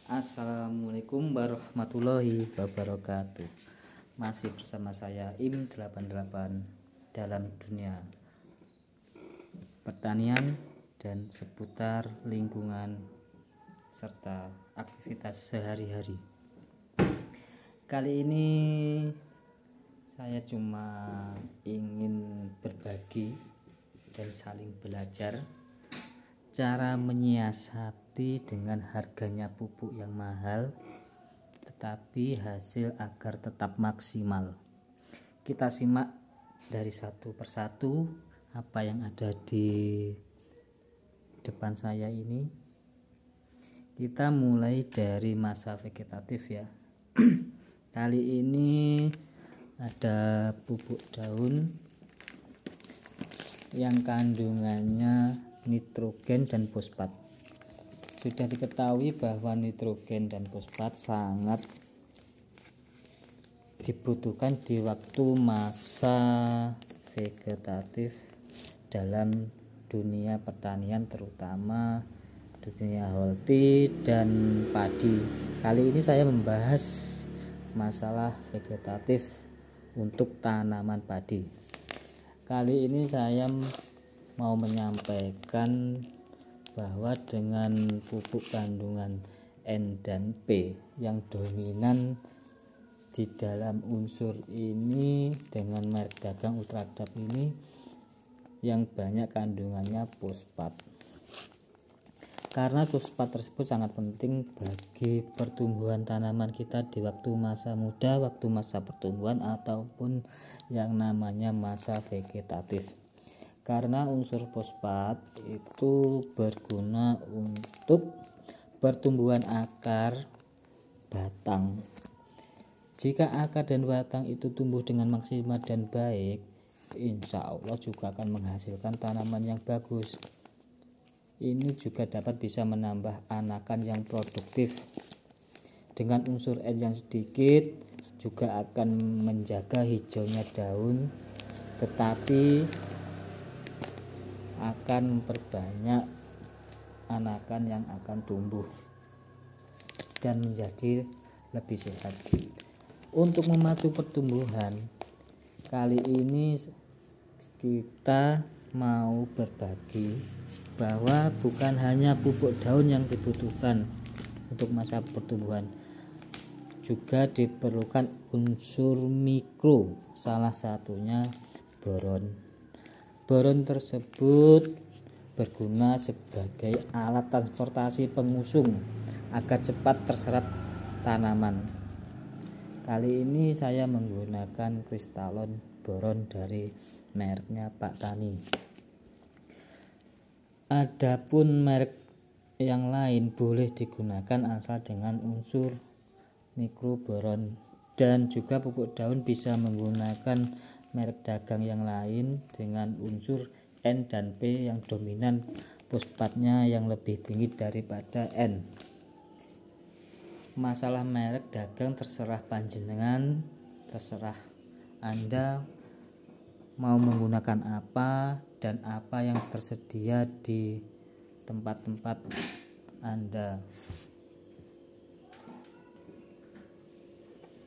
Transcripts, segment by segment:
Assalamualaikum warahmatullahi wabarakatuh. Masih bersama saya Im88 dalam dunia pertanian dan seputar lingkungan serta aktivitas sehari-hari. Kali ini saya cuma ingin berbagi dan saling belajar cara menyiasati dengan harganya pupuk yang mahal tetapi hasil agar tetap maksimal. Kita simak dari satu persatu apa yang ada di depan saya ini. Kita mulai dari masa vegetatif ya. Kali ini ada pupuk daun yang kandungannya nitrogen dan fosfat. Sudah diketahui bahwa nitrogen dan fosfat sangat dibutuhkan di waktu masa vegetatif dalam dunia pertanian, terutama dunia holti dan padi. Kali ini saya membahas masalah vegetatif untuk tanaman padi. Kali ini saya mau menyampaikan bahwa dengan pupuk kandungan N dan P yang dominan di dalam unsur ini dengan merek dagang Ultradap ini yang banyak kandungannya fosfat. Karena fosfat tersebut sangat penting bagi pertumbuhan tanaman kita di waktu masa muda, waktu masa pertumbuhan ataupun yang namanya masa vegetatif. Karena unsur fosfat itu berguna untuk pertumbuhan akar, batang. Jika akar dan batang itu tumbuh dengan maksimal dan baik, insya Allah juga akan menghasilkan tanaman yang bagus. Ini juga dapat bisa menambah anakan yang produktif. Dengan unsur N yang sedikit juga akan menjaga hijaunya daun, tetapi akan memperbanyak anakan yang akan tumbuh dan menjadi lebih sehat. Untuk memacu pertumbuhan, kali ini kita mau berbagi bahwa bukan hanya pupuk daun yang dibutuhkan untuk masa pertumbuhan, juga diperlukan unsur mikro, salah satunya boron. Boron tersebut berguna sebagai alat transportasi pengusung agar cepat terserap tanaman. Kali ini saya menggunakan kristalon boron dari mereknya Pak Tani. Adapun merek yang lain boleh digunakan asal dengan unsur mikroboron, dan juga pupuk daun bisa menggunakan merek dagang yang lain dengan unsur N dan P yang dominan fosfatnya yang lebih tinggi daripada N. Masalah merek dagang terserah panjenengan, terserah Anda mau menggunakan apa dan apa yang tersedia di tempat-tempat Anda.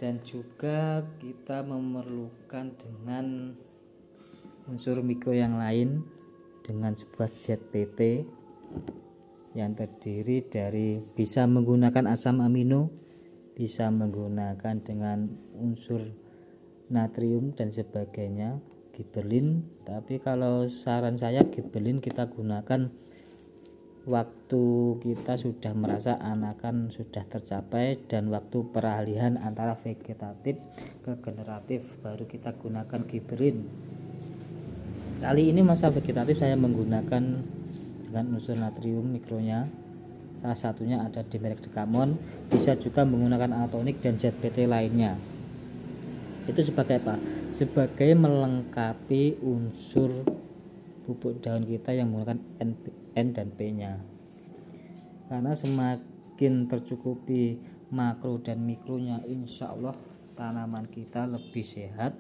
Dan juga kita memerlukan dengan unsur mikro yang lain dengan sebuah ZPT yang terdiri dari bisa menggunakan asam amino, bisa menggunakan dengan unsur natrium dan sebagainya, gibberellin. Tapi kalau saran saya gibberellin kita gunakan waktu kita sudah merasa anakan sudah tercapai dan waktu peralihan antara vegetatif ke generatif, baru kita gunakan gibberellin. Kali ini masa vegetatif saya menggunakan dengan unsur natrium mikronya, salah satunya ada di merek Dekamon, bisa juga menggunakan atonik dan ZPT lainnya. Itu sebagai apa? Sebagai melengkapi unsur pupuk daun kita yang menggunakan N dan P nya. Karena semakin tercukupi makro dan mikronya, insya Allah tanaman kita lebih sehat,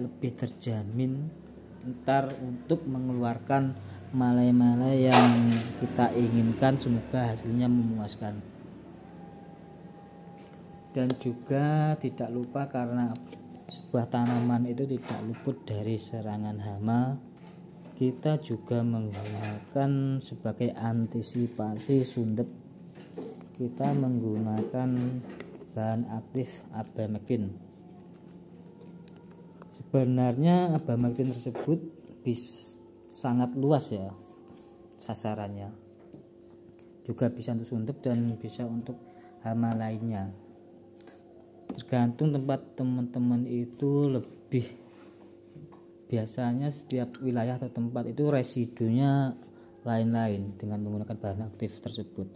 lebih terjamin ntar untuk mengeluarkan malai-malai yang kita inginkan, semoga hasilnya memuaskan. Dan juga tidak lupa, karena sebuah tanaman itu tidak luput dari serangan hama, kita juga menggunakan sebagai antisipasi sundep, kita menggunakan bahan aktif abamectin. Sebenarnya abamectin tersebut sangat luas ya sasarannya, juga bisa untuk sundep dan bisa untuk hama lainnya, tergantung tempat teman-teman itu. Lebih biasanya setiap wilayah atau tempat itu residunya lain-lain. Dengan menggunakan bahan aktif tersebut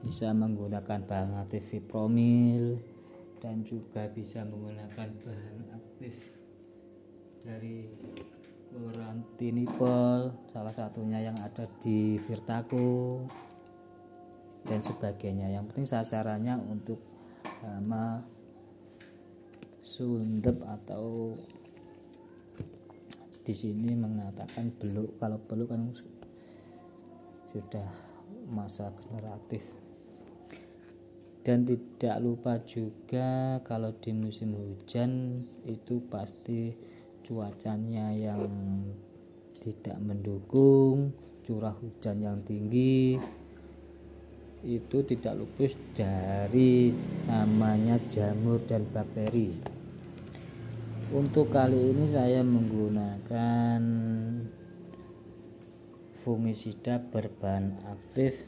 bisa menggunakan bahan aktif fipromil, dan juga bisa menggunakan bahan aktif dari chlorantraniliprol, salah satunya yang ada di Virtaco dan sebagainya. Yang penting sasarannya untuk hama sundep, atau di sini mengatakan beluk. Kalau beluk kan sudah masa generatif. Dan tidak lupa juga kalau di musim hujan itu pasti cuacanya yang tidak mendukung, curah hujan yang tinggi, itu tidak luput dari namanya jamur dan bakteri. Untuk kali ini saya menggunakan fungisida berbahan aktif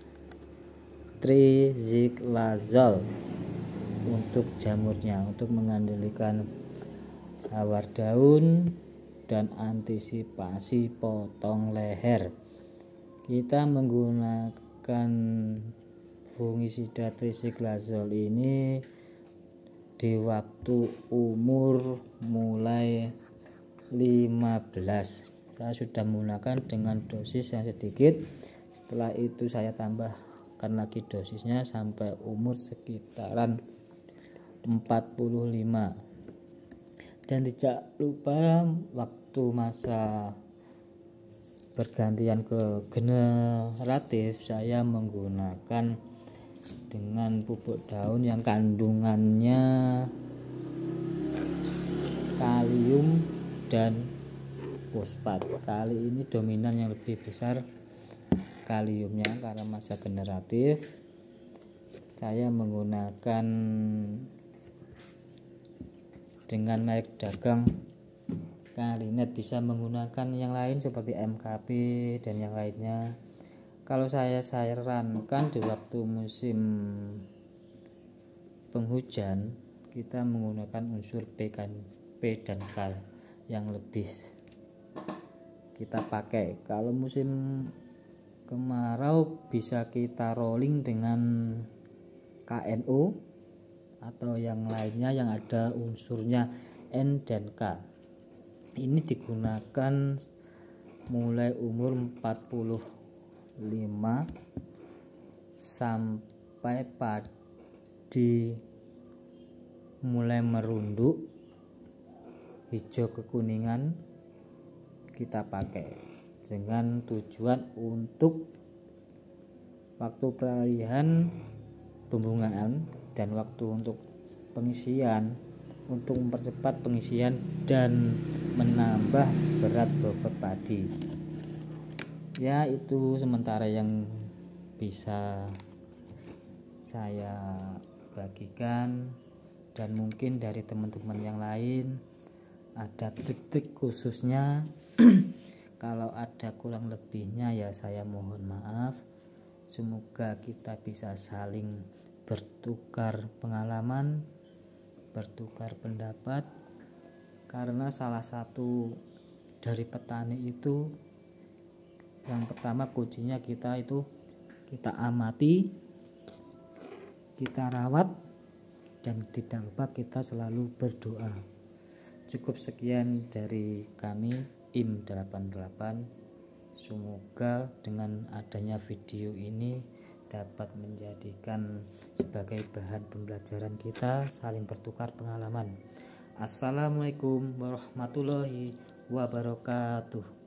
tricyclazole untuk jamurnya, untuk mengendalikan hawar daun dan antisipasi potong leher. Kita menggunakan fungisida tricyclazole ini di waktu umur mulai 15. Saya sudah menggunakan dengan dosis yang sedikit, setelah itu saya tambahkan lagi dosisnya sampai umur sekitaran 45. Dan tidak lupa waktu masa bergantian ke generatif, saya menggunakan dengan pupuk daun yang kandungannya kalium dan fosfat. Kali ini dominan yang lebih besar kaliumnya, karena masa generatif saya menggunakan dengan merek dagang Kalinet. Bisa menggunakan yang lain seperti MKP dan yang lainnya. Kalau saya sarankan di waktu musim penghujan, kita menggunakan unsur P dan K yang lebih kita pakai. Kalau musim kemarau bisa kita rolling dengan KNO atau yang lainnya yang ada unsurnya N dan K. Ini digunakan mulai umur 45 sampai padi mulai merunduk hijau kekuningan, kita pakai dengan tujuan untuk waktu peralihan pembungaan dan waktu untuk pengisian, untuk mempercepat pengisian dan menambah berat bobot padi. Ya, itu sementara yang bisa saya bagikan, dan mungkin dari teman-teman yang lain ada trik-trik khususnya. Kalau ada kurang lebihnya ya saya mohon maaf. Semoga kita bisa saling bertukar pengalaman, bertukar pendapat, karena salah satu dari petani itu yang pertama kuncinya kita amati, kita rawat, dan tidak lupa kita selalu berdoa. Cukup sekian dari kami IM88. Semoga dengan adanya video ini dapat menjadikan sebagai bahan pembelajaran kita saling bertukar pengalaman. Assalamualaikum warahmatullahi wabarakatuh.